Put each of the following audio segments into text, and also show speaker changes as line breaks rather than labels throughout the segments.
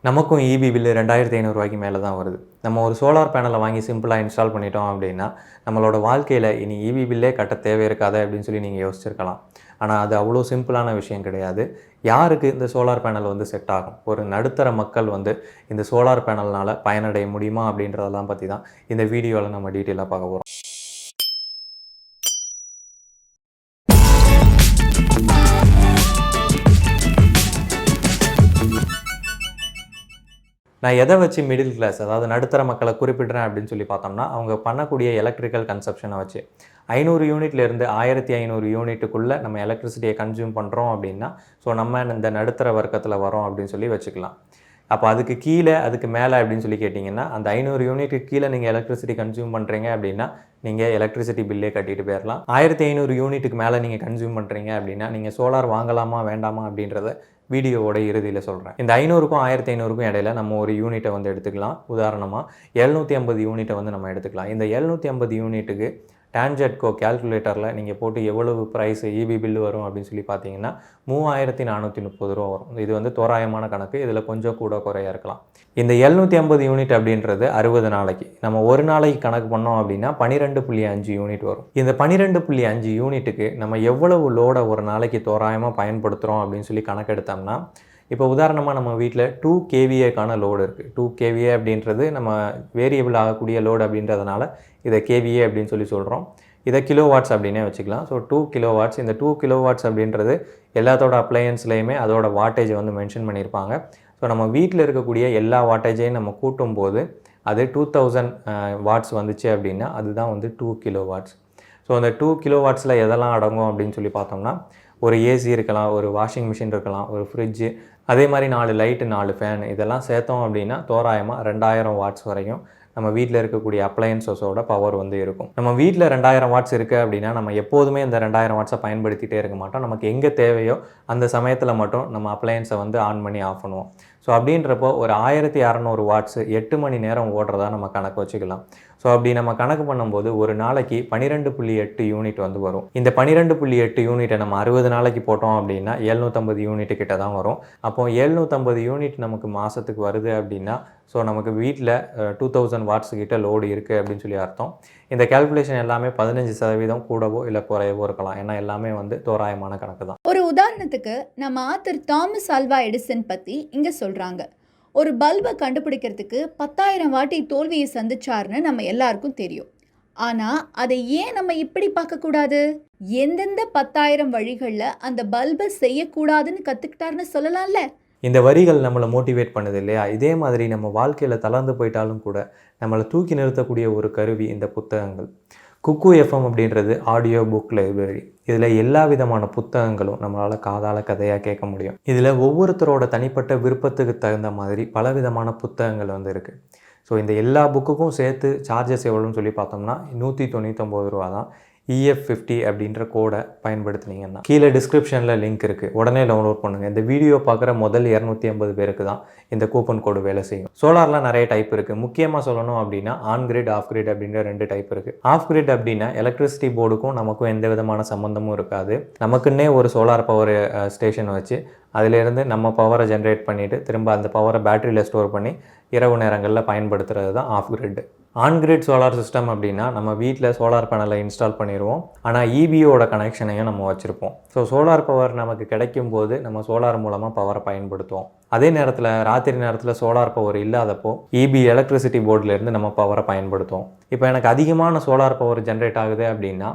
நமக்கும் EB bill 2500 ரூபாய்க்கு மேலே தான் வருது. நம்ம ஒரு சோலார் பேனலை வாங்கி சிம்பிளாக இன்ஸ்டால் பண்ணிட்டோம் அப்படின்னா, நம்மளோட வாழ்க்கையில் இனி ஈபி பில்லே கட்ட தேவை இருக்காது அப்படின்னு சொல்லி நீங்கள் யோசிச்சிருக்கலாம். ஆனால் அது அவ்வளோ சிம்பிளான விஷயம் கிடையாது. யாருக்கு இந்த சோலார் பேனல் வந்து செட் ஆகும்? ஒரு நடுத்தர மக்கள் வந்து இந்த சோலார் பேனல்னால் பயனடைய முடியுமா அப்படின்றதெல்லாம் பற்றி தான் இந்த வீடியோவில் நம்ம டீட்டெயிலாக பார்க்க போகிறோம். நான் எதை வச்சு மிடில் கிளாஸ், அதாவது நடுத்தர மக்களை குறிப்பிடுறேன் அப்படின்னு சொல்லி பார்த்தோம்னா, அவங்க பண்ணக்கூடிய எலக்ட்ரிக்கல் கன்சப்ஷனை வச்சு 500 யூனிட்லேருந்து 1500 யூனிட்டுக்குள்ளே நம்ம எலக்ட்ரிசிட்டியை கன்சியூம் பண்ணுறோம் அப்படின்னா, ஸோ நம்ம இந்த நடுத்தர வர்க்கத்தில் வரோம் அப்படின்னு சொல்லி வச்சுக்கலாம். அப்போ அதுக்கு கீழே அதுக்கு மேலே அப்படின்னு சொல்லி கேட்டிங்கன்னா, அந்த 500 யூனிட்டுக்கு கீழே நீங்கள் எலக்ட்ரிசிட்டி கன்சியூம் பண்ணுறீங்க அப்படின்னா நீங்கள் எலக்ட்ரிசிட்டி பில்லே கட்டிட்டு போயிடலாம். 1500 யூனிட்டுக்கு மேலே நீங்கள் கன்சியூம் பண்ணுறீங்க அப்படின்னா நீங்கள் சோலார் வாங்கலாமா வேண்டாமா அப்படின்றத வீடியோவோட இறுதியில் சொல்கிறேன். இந்த 500க்கும் 1500க்கும் இடையில நம்ம ஒரு யூனிட்டை வந்து எடுத்துக்கலாம். உதாரணமாக 750 யூனிட்டை வந்து நம்ம எடுத்துக்கலாம். இந்த 750 யூனிட்டுக்கு டான்ஜெட்கோ கேல்குலேட்டரில் நீங்கள் போட்டு எவ்வளவு ப்ரைஸ் ஈபி பில்லு வரும் அப்படின்னு சொல்லி பார்த்தீங்கன்னா 3430 ரூபா வரும். இது வந்து தோராயமான கணக்கு, இதில் கொஞ்சம் கூட குறையா இருக்கலாம். இந்த 750 யூனிட் அப்படின்றது 60 நாளைக்கு. நம்ம ஒரு நாளைக்கு கணக்கு பண்ணோம் அப்படின்னா 12.5 யூனிட் வரும். இந்த 12.5 யூனிட்டுக்கு நம்ம எவ்வளவு லோடை ஒரு நாளைக்கு தோராயமாக பயன்படுத்துகிறோம் அப்படின்னு சொல்லி கணக்கெடுத்தோம்னா, இப்போ உதாரணமாக நம்ம வீட்டில் 2 kVAக்கான லோடு இருக்குது. 2 kVA அப்படின்றது நம்ம வேரியபிள் ஆகக்கூடிய லோடு அப்படின்றதுனால இதை kVA அப்படின்னு சொல்லி சொல்கிறோம். இதை கிலோவாட்ஸ் அப்படின்னே வச்சுக்கலாம். So 2 kilowatts. இந்த 2 கிலோவாட்ஸ் அப்படின்றது எல்லாத்தோட அப்ளையன்ஸ்லேயுமே அதோட வாட்டேஜ் வந்து மென்ஷன் பண்ணியிருப்பாங்க. ஸோ நம்ம வீட்டில் இருக்கக்கூடிய எல்லா வாட்டேஜையும் நம்ம கூட்டும் போது அது 2000 வாட்ஸ் வந்துச்சு அப்படின்னா அதுதான் வந்து 2 கிலோவாட்ஸ். ஸோ அந்த 2 கிலோவாட்ஸில் எதெல்லாம் அடங்கும் அப்படின்னு சொல்லி பார்த்தோம்னா, ஒரு ஏசி இருக்கலாம், ஒரு வாஷிங் மிஷின் இருக்கலாம், ஒரு ஃப்ரிட்ஜு, அதே மாதிரி 4 லைட்டு, 4 ஃபேன், இதெல்லாம் சேர்த்தோம் அப்படின்னா தோராயமாக 2000 வாட்ஸ் வரைக்கும் நம்ம வீட்டில் இருக்கக்கூடிய அப்ளையன்சஸோட பவர் வந்து இருக்கும். நம்ம வீட்டில் 2000 வாட்ஸ் இருக்குது அப்படின்னா நம்ம எப்போதுமே இந்த 2000 வாட்ஸை பயன்படுத்திகிட்டே இருக்க மாட்டோம். நமக்கு எங்கே தேவையோ அந்த சமயத்தில் மட்டும் நம்ம அப்ளையன்ஸை வந்து ஆன் பண்ணி ஆஃப் பண்ணுவோம். ஸோ அப்படின்றப்போ ஒரு 1600 வாட்ஸு 8 மணி நேரம் ஓடுறதா நம்ம கணக்கு வச்சுக்கலாம். ஸோ அப்படி நம்ம கணக்கு பண்ணும்போது ஒரு நாளைக்கு 12.8 யூனிட் வந்து வரும். இந்த 12.8 யூனிட்டை நம்ம 60 நாளைக்கு போட்டோம் அப்படின்னா 750 யூனிட்டு கிட்ட தான் வரும். அப்போது 750 யூனிட் நமக்கு மாதத்துக்கு வருது அப்படின்னா ஸோ நமக்கு வீட்டில் 2000 வாட்ஸ் கிட்ட லோடு இருக்குது அப்படின்னு சொல்லி அர்த்தம். இந்த கேல்குலேஷன் எல்லாமே 15% கூடவோ இல்லை குறையவோ இருக்கலாம். ஏன்னா எல்லாமே வந்து தோராயமான கணக்கு தான்.
ஒரு உதாரணத்துக்கு நம்ம ஆத்தர் தாமஸ் ஆல்வா எடிசன் பற்றி இங்கே சொல்கிறாங்க. ஒரு பல்பை கண்டுபிடிக்கிறதுக்கு 10,000 வாட்டி தோல்வியை சந்திச்சாருன்னு நம்ம எல்லாருக்கும் தெரியும். ஆனால் அதை ஏன் நம்ம இப்படி பார்க்கக்கூடாது? எந்தெந்த 10,000 வழிகளில் அந்த பல்பை செய்யக்கூடாதுன்னு கற்றுக்கிட்டாருன்னு சொல்லலாம்ல.
இந்த வரிகள் நம்மளை மோட்டிவேட் பண்ணுது இல்லையா? இதே மாதிரி நம்ம வாழ்க்கையில் தளர்ந்து போயிட்டாலும் கூட நம்மளை தூக்கி நிறுத்தக்கூடிய ஒரு கருவி இந்த புத்தகங்கள். குக்கு எஃப்எம் அப்படின்றது ஆடியோ புக் லைப்ரரி. இதில் எல்லா விதமான புத்தகங்களும் நம்மளால் காதால் கதையாக கேட்க முடியும். இதில் ஒவ்வொருத்தரோட தனிப்பட்ட விருப்பத்துக்கு தகுந்த மாதிரி பலவிதமான புத்தகங்கள் வந்து இருக்குது. ஸோ இந்த எல்லா புக்குக்கும் சேர்த்து சார்ஜஸ் எவ்வளோன்னு சொல்லி பார்த்தோம்னா 199 ரூபா தான். EF50 அப்படின்ற கோடை பயன்படுத்தினீங்கன்னா கீழே டிஸ்கிரிப்ஷனில் லிங்க் இருக்குது, உடனே டவுன்லோட் பண்ணுங்கள். இந்த வீடியோ பார்க்குற முதல் 250 பேருக்கு தான் இந்த கூப்பன் கோடு வேலை செய்யும். சோலாரில் நிறைய டைப் இருக்குது. முக்கியமாக சொல்லணும் அப்படின்னா ஆன் கிரிட், ஆஃப் கிரிட் அப்படின்ற 2 டைப் இருக்குது. ஆஃப் கிரிட் அப்படின்னா எலக்ட்ரிசிட்டி போர்டுக்கும் நமக்கும் எந்த விதமான சம்மந்தமும் இருக்காது. நமக்குன்னே ஒரு சோலார் பவர் ஸ்டேஷன் வச்சு அதிலேருந்து நம்ம பவரை ஜென்ரேட் பண்ணிவிட்டு திரும்ப அந்த பவரை பேட்டரியில் ஸ்டோர் பண்ணி இரவு நேரங்களில் பயன்படுத்துறது தான் of grid. On grid solar system அப்படின்னா நம்ம வீட்டில் சோலார் பேனலை இன்ஸ்டால் பண்ணிடுவோம், ஆனால் இபியோட கனெக்ஷனையும் நம்ம வச்சுருப்போம். ஸோ சோலார் பவர் நமக்கு கிடைக்கும் போது நம்ம சோலார் மூலமாக பவரை பயன்படுத்துவோம். அதே நேரத்தில் ராத்திரி நேரத்தில் சோலார் பவர் இல்லாதப்போ இபி எலக்ட்ரிசிட்டி போர்டிலேருந்து நம்ம பவரை பயன்படுத்துவோம். இப்போ எனக்கு அதிகமான சோலார் பவர் ஜென்ரேட் ஆகுது அப்படின்னா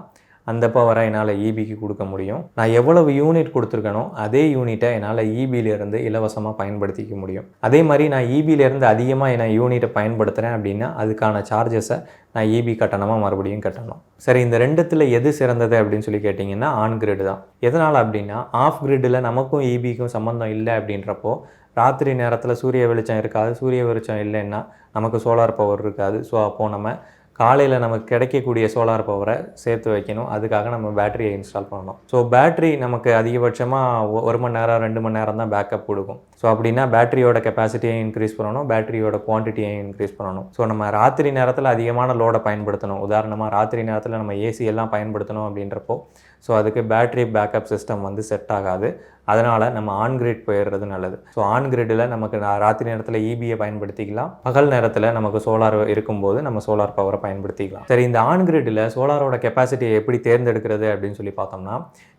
அந்த பவரை என்னால் இபிக்கு கொடுக்க முடியும். நான் எவ்வளவு யூனிட் கொடுத்துருக்கனோ அதே யூனிட்டை என்னால் இபியிலேருந்து இலவசமாக பயன்படுத்திக்க முடியும். அதே மாதிரி நான் இபியிலேருந்து அதிகமாக நான் யூனிட்டை பயன்படுத்துகிறேன் அப்படின்னா அதுக்கான சார்ஜஸை நான் இபி கட்டணமாக மறுபடியும் கட்டணும். சரி, இந்த ரெண்டுத்தில் எது சிறந்தது அப்படின்னு சொல்லி கேட்டிங்கன்னா ஆன் கிரிட் தான். எதனால் அப்படின்னா ஆஃப் கிரிட்டில் நமக்கும் இபிக்கும் சம்மந்தம் இல்லை அப்படின்றப்போ ராத்திரி நேரத்தில் சூரிய வெளிச்சம் இருக்காது. சூரிய வெளிச்சம் இல்லைன்னா நமக்கு சோலார் பவர் இருக்காது. ஸோ அப்போது நம்ம காலையில் நமக்கு கிடைக்கக்கூடிய சோலார் பவரை சேர்த்து வைக்கணும். அதுக்காக நம்ம பேட்டரியை இன்ஸ்டால் பண்ணணும். ஸோ பேட்டரி நமக்கு அதிகபட்சமாக 1 மணி நேரம் 2 மணி நேரம் தான் பேக்கப் கொடுக்கும். ஸோ அப்படின்னா பேட்டரியோட கெப்பாசிட்டியை இன்க்ரீஸ் பண்ணணும், பேட்டரியோட குவான்டிட்டியை இன்க்ரீஸ் பண்ணணும். ஸோ நம்ம ராத்திரி நேரத்தில் அதிகமான லோடை பயன்படுத்தணும். உதாரணமாக ராத்திரி நேரத்தில் நம்ம ஏசி எல்லாம் பயன்படுத்தணும் அப்படின்றப்போ ஸோ அதுக்கு பேட்டரி பேக்கப் சிஸ்டம் வந்து செட் ஆகாது. அதனால் நம்ம ஆன் கிரிட் போயிடுறது நல்லது. ஸோ ஆன் கிரிட்டில் நமக்கு ராத்திரி நேரத்தில் இபியை பயன்படுத்திக்கலாம். பகல் நேரத்தில் நமக்கு சோலார் இருக்கும்போது நம்ம சோலார் பவரை பயன்படுத்திக்கலாம். சரி, இந்த ஆன் கிரிட்டில் சோலாரோட கெப்பாசிட்டியை எப்படி தேர்ந்தெடுக்கிறது அப்படின்னு சொல்லி பார்த்தோம்னா,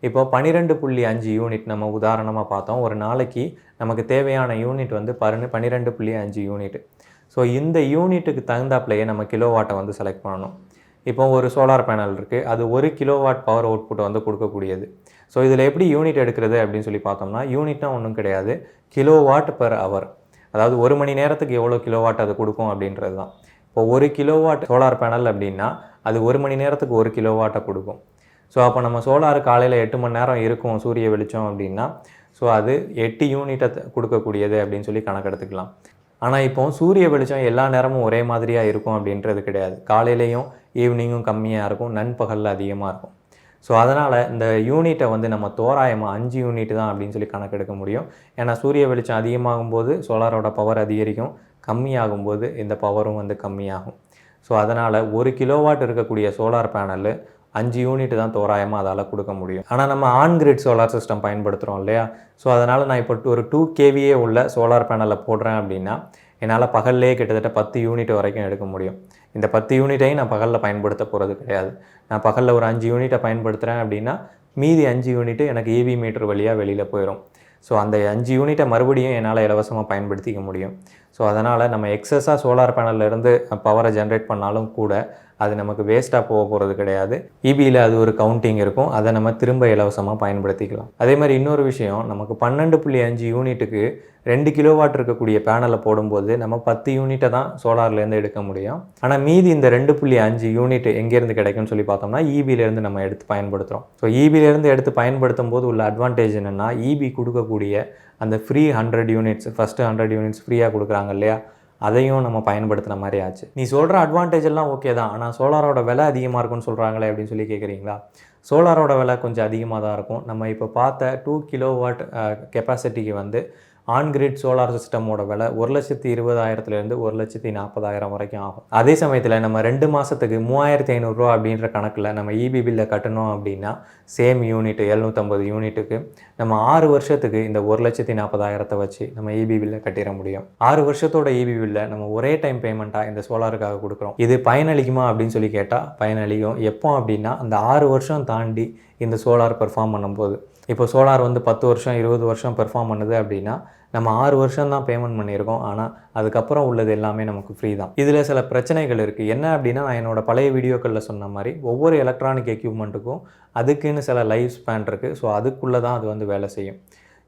இப்போ 12.5 யூனிட் நம்ம உதாரணமாக பார்த்தோம். ஒரு நாளைக்கு நமக்கு தேவையான யூனிட் வந்து 12.5 யூனிட். ஸோ இந்த யூனிட்டுக்கு தகுந்தாப்புலையே நம்ம கிலோவாட்டை வந்து செலக்ட் பண்ணணும். இப்போ ஒரு சோலார் பேனல் இருக்குது, அது 1 கிலோவாட் பவர் அவுட்புட் வந்து கொடுக்கக்கூடியது. ஸோ இதில் எப்படி யூனிட் எடுக்கிறது அப்படின்னு சொல்லி பார்த்தோம்னா, யூனிட்னா ஒன்றும் கிடையாது, கிலோவாட் பெர் ஹவர். அதாவது ஒரு மணி நேரத்துக்கு எவ்வளோ கிலோவாட் அது கொடுக்கும் அப்படின்றது தான். இப்போ 1 கிலோவாட் சோலார் பேனல் அப்படின்னா அது 1 மணி நேரத்துக்கு 1 கிலோவாட்டை கொடுக்கும். ஸோ அப்போ நம்ம சோலார் காலையில் 8 மணி நேரம் இருக்கும் சூரிய வெளிச்சம் அப்படின்னா, ஸோ அது 8 யூனிட்டை கொடுக்கக்கூடியது அப்படின்னு சொல்லி கணக்கெடுத்துக்கலாம். ஆனால் இப்போ சூரிய வெளிச்சம் எல்லா நேரமும் ஒரே மாதிரியாக இருக்கும் அப்படின்றது கிடையாது. காலையிலையும் ஈவினிங்கும் கம்மியாக இருக்கும், நண்பகலில் அதிகமாக இருக்கும். ஸோ அதனால் இந்த யூனிட்டை வந்து நம்ம தோராயமாக 5 யூனிட் தான் அப்படின்னு சொல்லி கணக்கெடுக்க முடியும். ஏன்னா சூரிய வெளிச்சம் அதிகமாகும் போது சோலாரோட பவர் அதிகரிக்கும், கம்மியாகும்போது இந்த பவரும் வந்து கம்மியாகும். ஸோ அதனால் 1 கிலோவாட் இருக்கக்கூடிய சோலார் பேனல் 5 யூனிட் தான் தோராயமாக அதால் கொடுக்க முடியும். ஆனால் நம்ம ஆன் கிரிட் சோலார் சிஸ்டம் பயன்படுத்துகிறோம் இல்லையா? ஸோ அதனால் நான் இப்போ ஒரு 2 kVA உள்ள சோலார் பேனலை போடுறேன் அப்படின்னா என்னால் பகல்லே கிட்டத்தட்ட 10 யூனிட் வரைக்கும் எடுக்க முடியும். இந்த 10 யூனிட்டையும் நான் பகலில் பயன்படுத்த போகிறது கிடையாது. நான் பகலில் ஒரு 5 யூனிட்டை பயன்படுத்துகிறேன் அப்படின்னா மீதி 5 யூனிட்டு எனக்கு EV மீட்டர் வழியாக வெளியில் போயிடும். ஸோ அந்த 5 யூனிட்டை மறுபடியும் என்னால் இலவசமாக பயன்படுத்திக்க முடியும். ஸோ அதனால் நம்ம எக்ஸஸாக சோலார் பேனல்லேருந்து பவரை ஜென்ரேட் பண்ணாலும் கூட அது நமக்கு வேஸ்ட்டாக போகிறது கிடையாது. இபியில் அது ஒரு கவுண்டிங் இருக்கும், அதை நம்ம திரும்ப இலவசமாக பயன்படுத்திக்கலாம். அதே மாதிரி இன்னொரு விஷயம், நமக்கு 12.5 யூனிட்டுக்கு 2 கிலோவாட் இருக்கக்கூடிய பேனலை போடும்போது நம்ம 10 யூனிட்டை தான் சோலார்லேருந்து எடுக்க முடியும். ஆனால் மீதி இந்த 2.5 யூனிட் எங்கேருந்து கிடைக்கும்னு சொல்லி பார்த்தோம்னா இபியிலேருந்து நம்ம எடுத்து பயன்படுத்துகிறோம். ஸோ இபியிலேருந்து எடுத்து பயன்படுத்தும் போது உள்ள அட்வான்டேஜ் என்னென்னா, இபி கொடுக்கக்கூடிய அந்த ஃப்ரீ 100 யூனிட்ஸ், ஃபஸ்ட்டு 100 யூனிட்ஸ் ஃப்ரீயாக கொடுக்குறாங்க இல்லையா, அதையும் நம்ம பயன்படுத்துகிற மாதிரி ஆச்சு. நீ சொல்கிற அட்வான்டேஜ் எல்லாம் ஓகே தான், ஆனால் சோலாரோட விலை அதிகமாக இருக்கும்னு சொல்கிறாங்களே அப்படின்னு சொல்லி கேட்குறீங்களா? சோலாரோட விலை கொஞ்சம் அதிகமாக தான் இருக்கும். நம்ம இப்போ பார்த்த 2 கிலோவாட் கெப்பாசிட்டிக்கு வந்து ஆன் கிரிட் சோலார் சிஸ்டமோட விலை 1,20,000 1,40,000 வரைக்கும் ஆகும். அதே சமயத்தில் நம்ம 2 மாதத்துக்கு 3,500 ரூபா அப்படின்ற கணக்கில் நம்ம இபி பில்லை கட்டணும் அப்படின்னா சேம் யூனிட் 750 யூனிட்டுக்கு நம்ம 6 வருஷத்துக்கு இந்த 1,40,000 வச்சு நம்ம இபி பில்லை கட்டிட முடியும். 6 வருஷத்தோட இபி பில்லை நம்ம ஒரே டைம் பேமெண்ட்டாக இந்த சோலாருக்காக கொடுக்குறோம். இது பயனளிக்குமா அப்படின்னு சொல்லி கேட்டால் பயனளிக்கும். எப்போ அப்படின்னா அந்த 6 வருஷம் தாண்டி இந்த சோலார் பெர்ஃபார்ம் பண்ணும்போது, இப்போ சோலார் வந்து 10 வருஷம் 20 வருஷம் பெர்ஃபார்ம் பண்ணுது அப்படின்னா நம்ம 6 வருஷம் தான் பேமெண்ட் பண்ணியிருக்கோம். ஆனால் அதுக்கப்புறம் உள்ளது எல்லாமே நமக்கு ஃப்ரீ தான். இதில் சில பிரச்சனைகள் இருக்குது. என்ன அப்படின்னா, நான் என்னோடய பழைய வீடியோக்களில் சொன்ன மாதிரி ஒவ்வொரு எலக்ட்ரானிக் எக்யூப்மெண்ட்டுக்கும் அதுக்குன்னு சில லைஃப் ஸ்பேன் இருக்குது. ஸோ அதுக்குள்ளே தான் அது வந்து வேலை செய்யும்.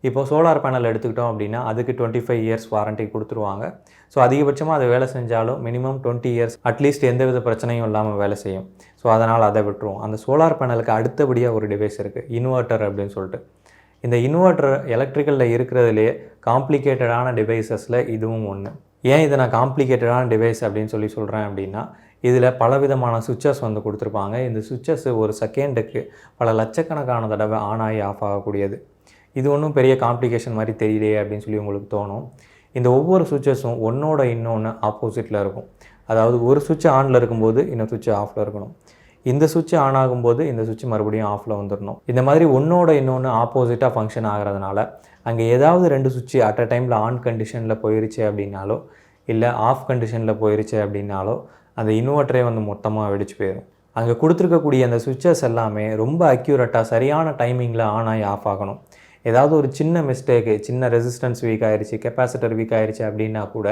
இப்போ சோலார் பேனல் எடுத்துக்கிட்டோம் அப்படின்னா அதுக்கு 25 இயர்ஸ் வாரண்ட்டி கொடுத்துருவாங்க. ஸோ அதிகபட்சமாக அது வேலை செஞ்சாலும் மினிமம் 20 இயர்ஸ் அட்லீஸ்ட் எந்தவித பிரச்சனையும் இல்லாமல் வேலை செய்யும். ஸோ அதனால் அதை விட்டுருவோம். அந்த சோலார் பேனலுக்கு அடுத்தபடியாக ஒரு டிவைஸ் இருக்குது, இன்வெர்ட்டர் அப்படின்னு சொல்லிட்டு. இந்த இன்வெர்ட்டர் எலக்ட்ரிக்கலில் இருக்கிறதுலே காம்ப்ளிகேட்டடான டிவைசஸில் இதுவும் ஒன்று. ஏன் இதை நான் காம்ப்ளிகேட்டடான டிவைஸ் அப்படின்னு சொல்கிறேன் அப்படின்னா, இதில் பலவிதமான சுவிட்சஸ் வந்து கொடுத்துருப்பாங்க. இந்த சுவிட்சஸ் ஒரு செகண்டுக்கு பல லட்சக்கணக்கான தடவை ஆன் ஆகி ஆஃப் ஆகக்கூடியது. இது ஒன்றும் பெரிய காம்ப்ளிகேஷன் மாதிரி தெரியலையே அப்படின்னு சொல்லி உங்களுக்கு தோணும். இந்த ஒவ்வொரு சுவிட்சஸும் ஒன்றோட இன்னொன்று ஆப்போசிட்டில் இருக்கும். அதாவது ஒரு சுவிட்ச் ஆனில் இருக்கும்போது இன்னொரு சுவிட்ச் ஆஃபில் இருக்கணும். இந்த சுவிட்ச் ஆன் ஆகும்போது இந்த சுவிட்ச் மறுபடியும் ஆஃபில் வந்துடணும். இந்த மாதிரி ஒன்றோட இன்னொன்று ஆப்போசிட்டாக ஃபங்க்ஷன் ஆகிறதுனால அங்கே ஏதாவது 2 சுவிட்ச் அட் அ டைமில் ஆன் கண்டிஷனில் போயிருச்சு அப்படின்னாலோ இல்லை ஆஃப் கண்டிஷனில் போயிருச்சு அப்படின்னாலோ அந்த இன்வெர்ட்டரே வந்து மொத்தமாக வெடிச்சு போயிடும். அங்கே கொடுத்துருக்கக்கூடிய அந்த சுவிட்சஸ் எல்லாமே ரொம்ப அக்யூரேட்டாக சரியான டைமிங்கில் ஆன் ஆகி ஆஃப் ஆகணும். ஏதாவது ஒரு சின்ன மிஸ்டேக்கு, சின்ன ரெசிஸ்டன்ஸ் வீக் ஆயிடுச்சு, கெப்பாசிட்டர் வீக் ஆயிடுச்சு அப்படின்னா கூட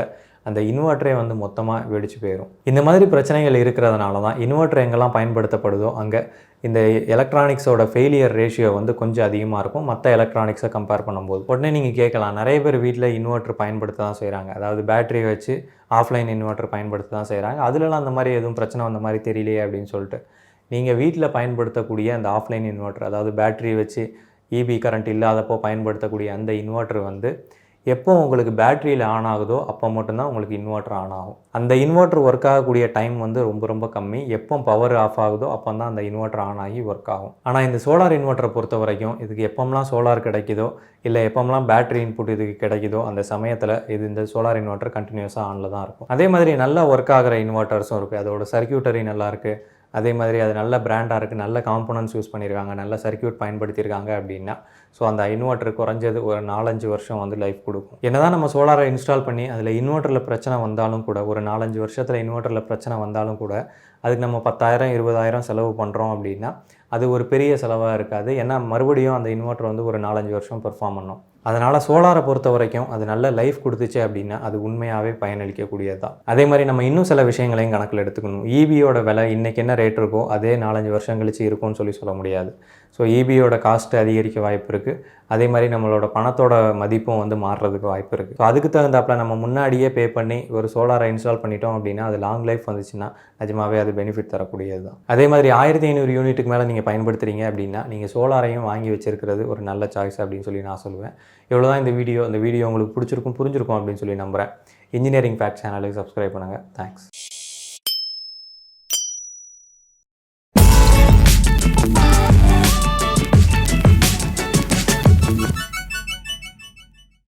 அந்த இன்வெர்ட்டரே வந்து மொத்தமாக வெடிச்சு போயிடும். இந்த மாதிரி பிரச்சனைகள் இருக்கிறதுனால தான் இன்வெர்ட்டர் எங்கெல்லாம் பயன்படுத்தப்படுதோ அங்கே இந்த எலக்ட்ரானிக்ஸோட ஃபெயிலியர் ரேஷியோ வந்து கொஞ்சம் அதிகமாக இருக்கும் மற்ற எலக்ட்ரானிக்ஸை கம்பேர் பண்ணும்போது. உடனே நீங்கள் கேட்கலாம், நிறைய பேர் வீட்டில் இன்வெர்ட்டர் பயன்படுத்த தான் செய்கிறாங்க, அதாவது பேட்டரி வச்சு ஆஃப்லைன் இன்வெர்ட்டர் பயன்படுத்த தான் செய்கிறாங்க, அதுலலாம் அந்த மாதிரி எதுவும் பிரச்சனை வந்த மாதிரி தெரியலையே அப்படின்னு சொல்லிட்டு நீங்கள் வீட்டில் பயன்படுத்தக்கூடிய அந்த ஆஃப்லைன் இன்வெர்ட்டர், அதாவது பேட்டரி வச்சு இபி கரண்ட் இல்லாதப்போ பயன்படுத்தக்கூடிய அந்த இன்வெர்ட்டர் வந்து எப்போ உங்களுக்கு பேட்டரியில் ஆன் ஆகுதோ அப்போ மட்டும்தான் உங்களுக்கு இன்வெர்ட்டர் ஆன் ஆகும். அந்த இன்வெர்ட்டர் ஒர்க் ஆகக்கூடிய டைம் வந்து ரொம்ப ரொம்ப கம்மி. எப்போ பவர் ஆஃப் ஆகுதோ அப்போ தான் அந்த இன்வெர்ட்டர் ஆன் ஆகி ஒர்க் ஆகும். ஆனால் இந்த சோலார் இன்வெர்ட்டரை பொறுத்த வரைக்கும் இதுக்கு எப்போம்லாம் சோலார் கிடைக்குதோ இல்லை எப்போம்லாம் பேட்டரி இன்புட் இதுக்கு கிடைக்குதோ அந்த சமயத்தில் இந்த சோலார் இன்வெர்ட்டர் கண்டினியூஸாக ஆனில் தான் இருக்கும். அதே மாதிரி நல்லா ஒர்க் ஆகிற இன்வெர்ட்டர்ஸும் இருக்குது. அதோட சர்க்யூட்டரி நல்லாயிருக்கு, அதே மாதிரி அது நல்ல பிராண்டாக இருக்குது, நல்ல காம்போனன்ட்ஸ் யூஸ் பண்ணியிருக்காங்க, நல்ல சர்க்யூட் பயன்படுத்தியிருக்காங்க அப்படின்னா ஸோ அந்த இன்வெர்ட்டர் குறைஞ்சது ஒரு 4-5 வருஷம் வந்து லைஃப் கொடுக்கும். என்னதான் நம்ம சோலாரை இன்ஸ்டால் பண்ணி அதில் இன்வெர்ட்டரில் பிரச்சனை வந்தாலும் கூட, ஒரு 4-5 வருஷத்தில் இன்வெர்ட்டரில் பிரச்சனை வந்தாலும் கூட அதுக்கு நம்ம 10,000 20,000 செலவு பண்ணுறோம் அப்படின்னா அது ஒரு பெரிய செலவாக இருக்காது. ஏன்னா மறுபடியும் அந்த இன்வெர்ட்டர் வந்து ஒரு 4-5 வருஷம் பெர்ஃபார்ம் பண்ணும். அதனால் சோலாரை பொறுத்த வரைக்கும் அது நல்ல லைஃப் கொடுத்துச்சு அப்படின்னா அது உண்மையாகவே பயனளிக்கக்கூடியது தான். அதே மாதிரி நம்ம இன்னும் சில விஷயங்களையும் கணக்கில் எடுத்துக்கணும். ஈபியோட விலை இன்றைக்கி என்ன ரேட் இருக்கோ அதே 4-5 வருஷம் கழிச்சு இருக்கும்னு சொல்ல முடியாது. ஸோ ஈபியோட காஸ்ட்டு அதிகரிக்க வாய்ப்பு இருக்குது. அதே மாதிரி நம்மளோட பணத்தோட மதிப்பும் வந்து மாறுறதுக்கு வாய்ப்பு இருக்குது. ஸோ அதுக்கு தகுந்தாப்பில் நம்ம முன்னாடியே பே பண்ணி ஒரு சோலாரை இன்ஸ்டால் பண்ணிட்டோம் அப்படின்னா அது லாங் லைஃப் வந்துச்சுன்னா நிஜமாகவே அது பெனிஃபிட் தரக்கூடியது தான். அதே மாதிரி 1500 யூனிட்டுக்கு மேலே நீங்கள் பயன்படுத்துகிறீங்க அப்படின்னா நீங்கள் சோலாரையும் வாங்கி வச்சிருக்கிறது ஒரு நல்ல சாய்ஸ் அப்படின்னு நான் சொல்லுவேன். இவ்வளோ தான் இந்த வீடியோ உங்களுக்கு பிடிச்சிருக்கும் புரிஞ்சிருக்கும் அப்படின்னு நம்புகிறேன். இன்ஜினியரிங் ஃபேக்ட்ஸ் சேனலுக்கு சப்ஸ்கிரைப் பண்ணுங்கள். தேங்க்ஸ்.